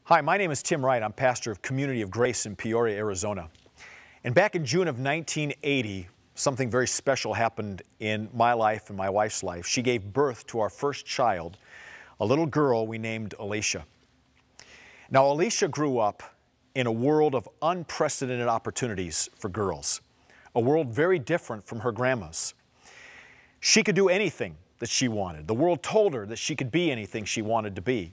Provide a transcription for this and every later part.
Hi, my name is Tim Wright. I'm pastor of Community of Grace in Peoria, Arizona. And back in June of 1980, something very special happened in my life and my wife's life. She gave birth to our first child, a little girl we named Alicia. Now, Alicia grew up in a world of unprecedented opportunities for girls, a world very different from her grandma's. She could do anything that she wanted. The world told her that she could be anything she wanted to be.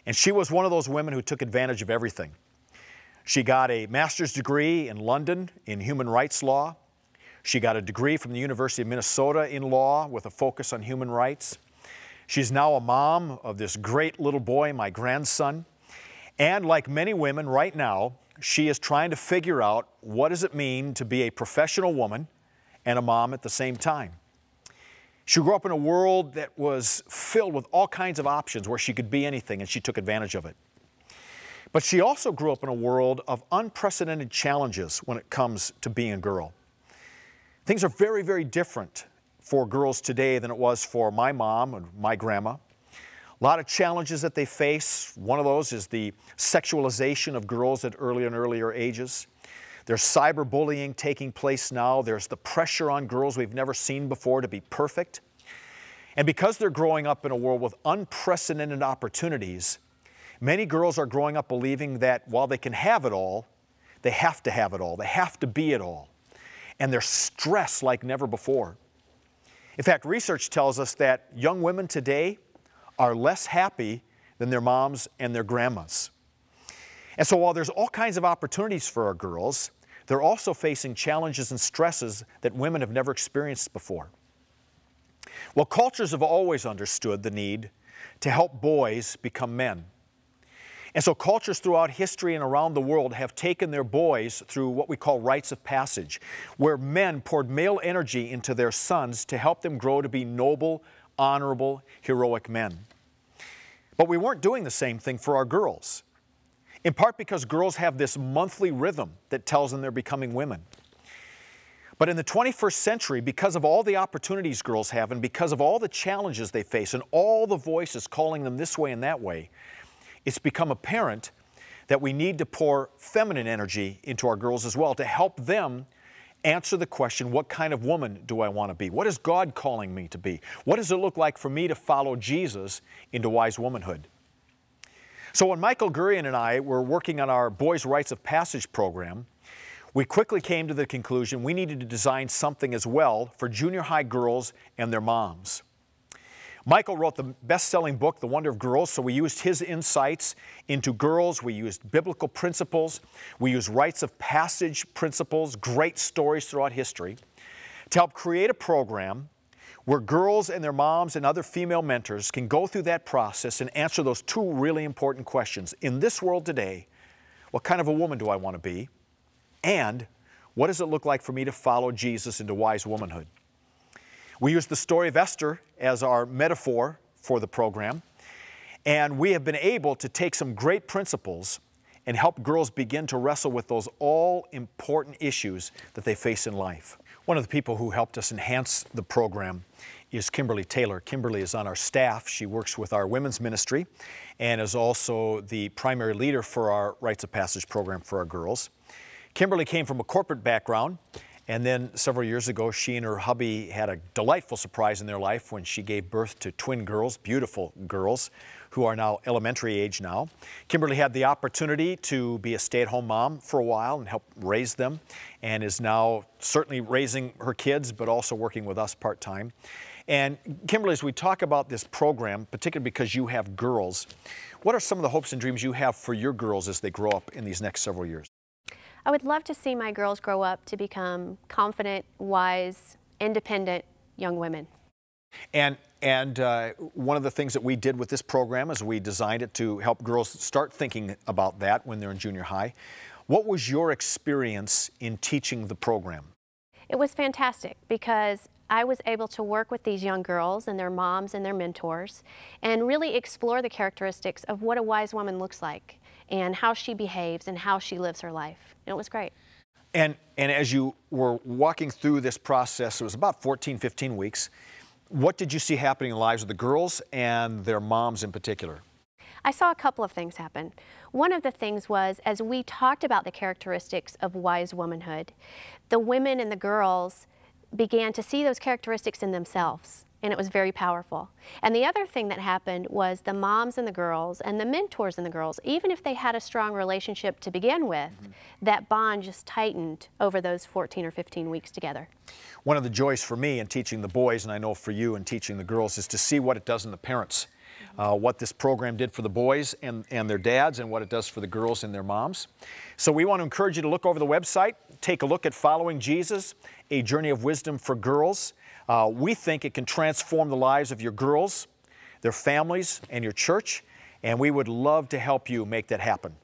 And she was one of those women who took advantage of everything. She got a master's degree in London in human rights law. She got a degree from the University of Minnesota in law with a focus on human rights. She's now a mom of this great little boy, my grandson. And like many women right now, she is trying to figure out what does it mean to be a professional woman and a mom at the same time. She grew up in a world that was filled with all kinds of options where she could be anything, and she took advantage of it. But she also grew up in a world of unprecedented challenges when it comes to being a girl. Things are very, very different for girls today than it was for my mom and my grandma. A lot of challenges that they face. One of those is the sexualization of girls at earlier and earlier ages. There's cyberbullying taking place now. There's the pressure on girls we've never seen before to be perfect. And because they're growing up in a world with unprecedented opportunities, many girls are growing up believing that while they can have it all, they have to have it all. They have to be it all. And they're stressed like never before. In fact, research tells us that young women today are less happy than their moms and their grandmas. And so while there's all kinds of opportunities for our girls, they're also facing challenges and stresses that women have never experienced before. Well, cultures have always understood the need to help boys become men. And so cultures throughout history and around the world have taken their boys through what we call rites of passage, where men poured male energy into their sons to help them grow to be noble, honorable, heroic men. But we weren't doing the same thing for our girls. In part because girls have this monthly rhythm that tells them they're becoming women. But in the 21st century, because of all the opportunities girls have and because of all the challenges they face and all the voices calling them this way and that way, it's become apparent that we need to pour feminine energy into our girls as well to help them answer the question, what kind of woman do I want to be? What is God calling me to be? What does it look like for me to follow Jesus into wise womanhood? So when Michael Gurian and I were working on our Boys' Rites of Passage program, we quickly came to the conclusion we needed to design something as well for junior high girls and their moms. Michael wrote the best-selling book, The Wonder of Girls, so we used his insights into girls. We used biblical principles. We used rites of passage principles, great stories throughout history, to help create a program where girls and their moms and other female mentors can go through that process and answer those two really important questions. In this world today, what kind of a woman do I want to be? And what does it look like for me to follow Jesus into wise womanhood? We use the story of Esther as our metaphor for the program, and we have been able to take some great principles and help girls begin to wrestle with those all-important issues that they face in life. One of the people who helped us enhance the program is Kimberly Taylor. Kimberly is on our staff. She works with our women's ministry and is also the primary leader for our Rites of Passage program for our girls. Kimberly came from a corporate background, and then several years ago, she and her hubby had a delightful surprise in their life when she gave birth to twin girls, beautiful girls, who are now elementary age now. Kimberly had the opportunity to be a stay-at-home mom for a while and help raise them, and is now certainly raising her kids, but also working with us part-time. And Kimberly, as we talk about this program, particularly because you have girls, what are some of the hopes and dreams you have for your girls as they grow up in these next several years? I would love to see my girls grow up to become confident, wise, independent young women. And one of the things that we did with this program is we designed it to help girls start thinking about that when they're in junior high. What was your experience in teaching the program? It was fantastic because I was able to work with these young girls and their moms and their mentors and really explore the characteristics of what a wise woman looks like and how she behaves and how she lives her life. And it was great. And as you were walking through this process, it was about 14, 15 weeks, what did you see happening in the lives of the girls and their moms in particular? I saw a couple of things happen. One of the things was, as we talked about the characteristics of wise womanhood, the women and the girls began to see those characteristics in themselves, and it was very powerful. And the other thing that happened was the moms and the girls and the mentors and the girls, even if they had a strong relationship to begin with, that bond just tightened over those 14 or 15 weeks together. One of the joys for me in teaching the boys, and I know for you in teaching the girls, is to see what it does in the parents. What this program did for the boys and their dads, and what it does for the girls and their moms. So we want to encourage you to look over the website, take a look at Following Jesus, A Journey of Wisdom for Girls. We think it can transform the lives of your girls, their families, and your church, and we would love to help you make that happen.